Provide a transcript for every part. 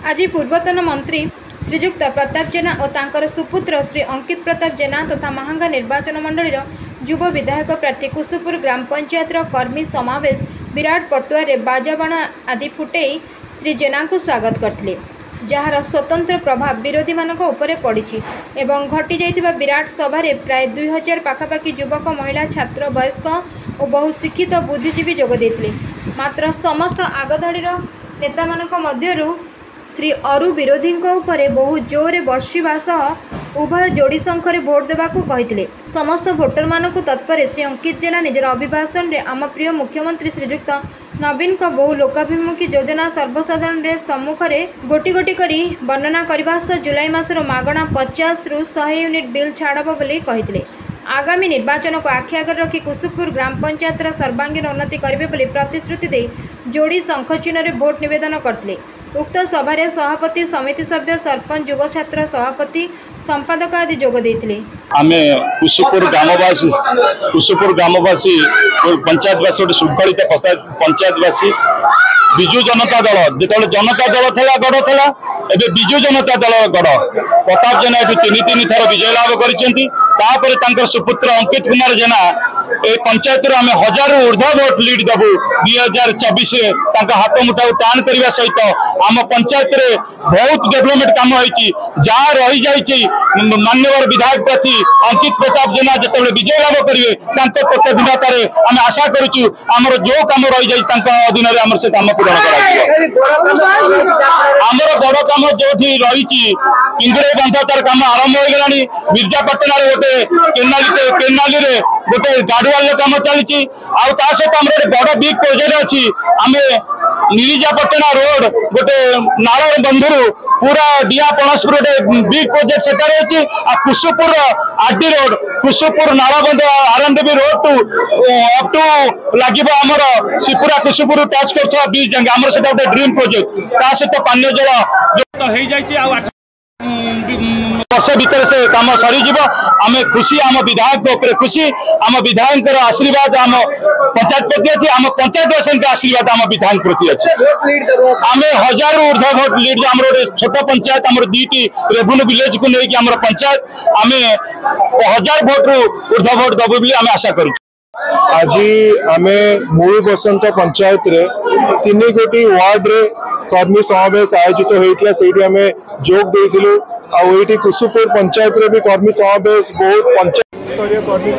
आज पूर्वतन मंत्री श्रीजुक्त प्रताप जेना और तांकर सुपुत्र श्री अंकित प्रताप जेना तथा महांगा निर्वाचन मंडल युव विधायक प्रार्थी कुसुपुर ग्राम पंचायत कर्मी समावेश विराट पटुआरे बाजाबाण आदि फुटई श्री जेना को स्वागत करते जार स्वतंत्र प्रभाव विरोधी मानक उपरे पड़ी एवं घटी जाइतिबा विराट सभा प्राय 2000 पाखापाखि युवक महिला छात्र वयस्क और बहु शिक्षित बुद्धिजीवी जोग देथिले। मात्र समस्त आगधाड़ीर नेता मानक मध्यरु श्री अरु विरोधी उपरे बहु जोरे वर्षिबा सह उभय जोड़ी संख्यारे भोट देवाकू कहिथिले। समस्त भोटर मानकू तत्पर श्री अंकित जेना निजर अभिभाषण रे आम प्रिय मुख्यमंत्री श्रीजुक्त नवीन को बहु लोकाभिमुखी योजना सर्वसाधारण रे सम्मुख रे गोटी गोटी करी वर्णना करबा सह जुलाई मासर मागणा 50 रु 100 यूनिट बिल छाड़ब बोली कहिथिले। आगामी निर्वाचन को आखि आगे रखी कुसुपुर ग्राम पंचायत सर्वांगीन उन्नति करेंगे बोली प्रतिश्रुति दे जोड़ी शंख चिन्ह रे भोट निवेदन करते। उक्त सभारे सभापति समिति सभ्य सरपंच युव छात्र सभापति संपादक आदि जोग देथिले। आमे कुसुपुर ग्रामवासी पंचायतवासी गोटे शृंखलित पंचायतवासी विजु जनता दल जो जनता दल था गढ़ था एवं विजु जनता दल गढ़ प्रताप जेना तीन थर विजय लाभ कर सुपुत्र अंकित कुमार जेना ए पंचायत आम 1000 ऊर्ध्व भोट लीड देवु 2024 हाथ मुठा टाण करने सहित आम पंचायत रे बहुत डेवलपमेंट काम होती जहाँ रही जाइए मान्यवर विधायक प्रार्थी अंकित प्रताप जेना जो विजय लाभ करेंगे तत्वधीनतार आम आशा करुचु आमर जो कम रही जाए अधीन में से कम पूरण कर बड़ कम जो रही पिंगुड़े बंध तार कम आरंभ हो गलानी मिर्जापटना गोटे केनाली गोटे गाड़ुआल कम चली सहित आम बड़ बिग प्रोजेक्ट अच्छी आम निरीजापटना रोड गोटे नाल बंधु पूरा डिया पणसपुर गोटे बिग प्रोजेक्ट सेटार अच्छी Kusupur RD road Kusupur Nalbandh RNDB road to up to लगे आमर पूरा कुसुपुर टच कर बीच जाए आम गोटे ड्रीम प्रोजेक्ट सहित पानी जल वर्ष भितर से कम सरीज आम खुशी आम विधायक खुशी आम विधायक आशीर्वाद आम पंचायत प्रति अच्छी आम पंचायतवासी आशीर्वाद आम विधायक प्रति अच्छे आम 1000 ऊर्ध्व भोट लीड आम गोटे छोट पंचायत आम 2टी रेवेन्यू विलेज को लेकिन आम पंचायत आम 1000 भोट रु ऊर्ध्व भोट दबु बोली आम आशा करूँ। आज आम मूल बसंत पंचायत रे 3 गोटी वार्ड रे कर्मी समावेश आयोजित होता से जोग देइथिलु आउटी कुसुपुर पंचायत रे भी कर्मी समावेश बहुत पंचायत स्तरीय कर्मी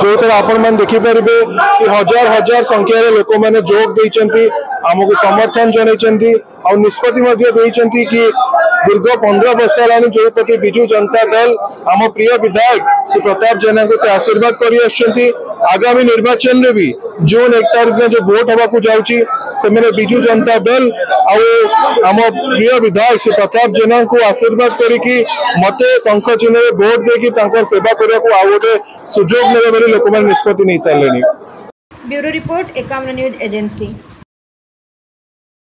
जो थे आपण मैंने देखिपारे कि हजार हजार संख्यार लोक मैंने जोग देइचंती आमको समर्थन जनइचंती आ निष्पत्ति कि दीर्घ 15 वर्ष है जो पटे विजु जनता दल आम प्रिय विधायक श्री प्रताप जेना को से आशीर्वाद कर आगामी निर्वाचन रे भी जून 1 तारीख जो भोट हवा जाऊँगी से विजु जनता दल आम प्रिय विधायक श्री प्रताप जेना को आशीर्वाद करी मते शंख चिन्ह भोट देकी सेवा करने को आउ गोटे सुजोग मिले लोक निष्पत्ति नहीं सारे। Bureau report 51 news agency.